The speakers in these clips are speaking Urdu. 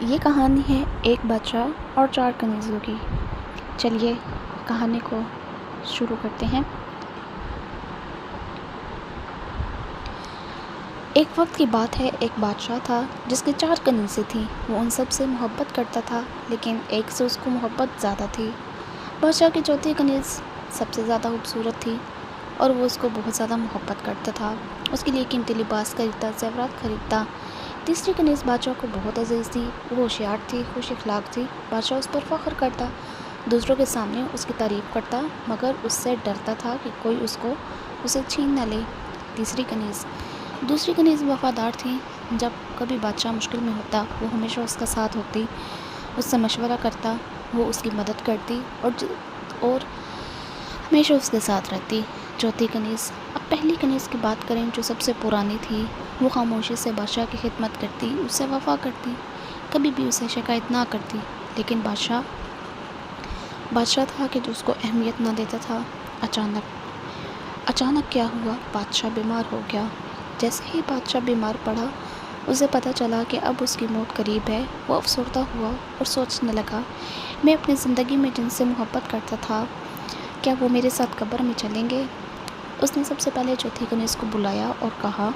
یہ کہانی ہے ایک بادشاہ اور 4 کنیزوں کی۔ چلیے کہانی کو شروع کرتے ہیں۔ ایک وقت کی بات ہے، ایک بادشاہ تھا جس کی 4 کنیزیں تھیں۔ وہ ان سب سے محبت کرتا تھا، لیکن ایک سے اس کو محبت زیادہ تھی۔ بادشاہ کی چوتھی کنیز سب سے زیادہ خوبصورت تھی اور وہ اس کو بہت زیادہ محبت کرتا تھا، اس کے لیے قیمتی لباس خریدتا، زیورات خریدتا۔ تیسری کنیز بادشاہ کو بہت عزیز تھی، وہ ہوشیار تھی، خوش اخلاق تھی۔ بادشاہ اس پر فخر کرتا، دوسروں کے سامنے اس کی تعریف کرتا، مگر اس سے ڈرتا تھا کہ کوئی اسے چھین نہ لے۔ دوسری کنیز وفادار تھی، جب کبھی بادشاہ مشکل میں ہوتا وہ ہمیشہ اس کا ساتھ ہوتی، اس سے مشورہ کرتا، وہ اس کی مدد کرتی اور ہمیشہ اس کے ساتھ رہتی۔ چوتھی کنیز، اب پہلی کنیز کی بات کریں جو سب سے پرانی تھی، وہ خاموشی سے بادشاہ کی خدمت کرتی، اس سے وفا کرتی، کبھی بھی اسے شکایت نہ کرتی، لیکن بادشاہ تھا کہ جو اس کو اہمیت نہ دیتا تھا۔ اچانک کیا ہوا، بادشاہ بیمار ہو گیا۔ جیسے ہی بادشاہ بیمار پڑا، اسے پتہ چلا کہ اب اس کی موت قریب ہے۔ وہ افسردہ ہوا اور سوچنے لگا، میں اپنی زندگی میں جن سے محبت کرتا تھا، کیا وہ میرے ساتھ قبر میں چلیں گے؟ اس نے سب سے پہلے چوتھی کنیز کو بلایا اور کہا،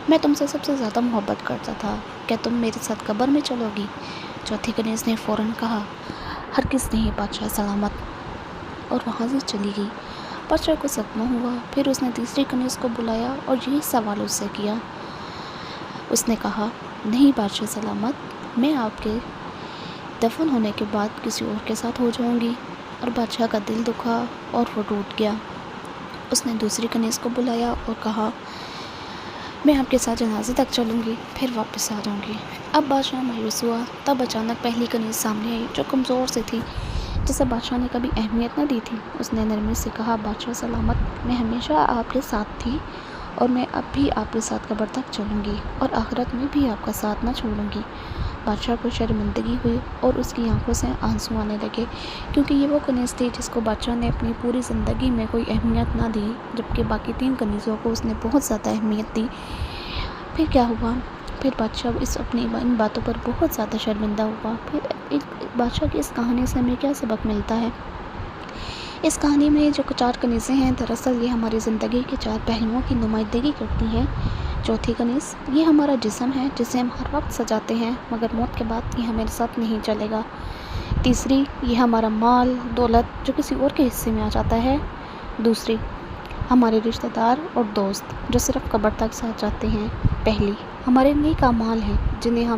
میں تم سے سب سے زیادہ محبت کرتا تھا، کیا تم میرے ساتھ قبر میں چلو گی؟ چوتھی کنیز نے فوراً کہا، ہرگز نہیں بادشاہ سلامت، اور وہاں سے چلی گئی۔ بادشاہ کو صدمہ ہوا، پھر اس نے تیسری کنیز کو بلایا اور یہی سوال اس سے کیا۔ اس نے کہا، نہیں بادشاہ سلامت، میں آپ کے دفن ہونے کے بعد کسی اور کے ساتھ ہو جاؤں گی، اور بادشاہ کا دل دکھا اور وہ ٹوٹ گیا۔ اس نے دوسری کنیز کو بلایا اور کہا، میں آپ کے ساتھ جنازے تک چلوں گی، پھر واپس آ جاؤں گی۔ اب بادشاہ مایوس ہوا، تب اچانک پہلی کنیز سامنے آئی جو کمزور سے تھی، جسے بادشاہ نے کبھی اہمیت نہ دی تھی۔ اس نے نرمی سے کہا، بادشاہ سلامت، میں ہمیشہ آپ کے ساتھ تھی اور میں اب بھی آپ کے ساتھ قبر تک چلوں گی اور آخرت میں بھی آپ کا ساتھ نہ چھوڑوں گی۔ بادشاہ کو شرمندگی ہوئی اور اس کی آنکھوں سے آنسو آنے لگے، کیونکہ یہ وہ کنیز تھی جس کو بادشاہ نے اپنی پوری زندگی میں کوئی اہمیت نہ دی، جبکہ باقی 3 کنیزوں کو اس نے بہت زیادہ اہمیت دی۔ پھر کیا ہوا؟ پھر بادشاہ اپنی ان باتوں پر بہت زیادہ شرمندہ ہوا۔ پھر بادشاہ کی اس کہانی سے ہمیں کیا سبق ملتا ہے؟ اس کہانی میں جو 4 کنیزیں ہیں، دراصل یہ ہماری زندگی کے 4 پہلوؤں کی نمائندگی کرتی ہیں۔ چوتھی کنیز، یہ ہمارا جسم ہے جسے ہم ہر وقت سجاتے ہیں، مگر موت کے بعد یہ ہمارے ساتھ نہیں چلے گا۔ تیسری، یہ ہمارا مال دولت جو کسی اور کے حصے میں آ جاتا ہے۔ دوسری، ہمارے رشتہ دار اور دوست جو صرف قبر تک ساتھ جاتے ہیں۔ پہلی، ہمارے نیک اعمال ہیں جنہیں ہم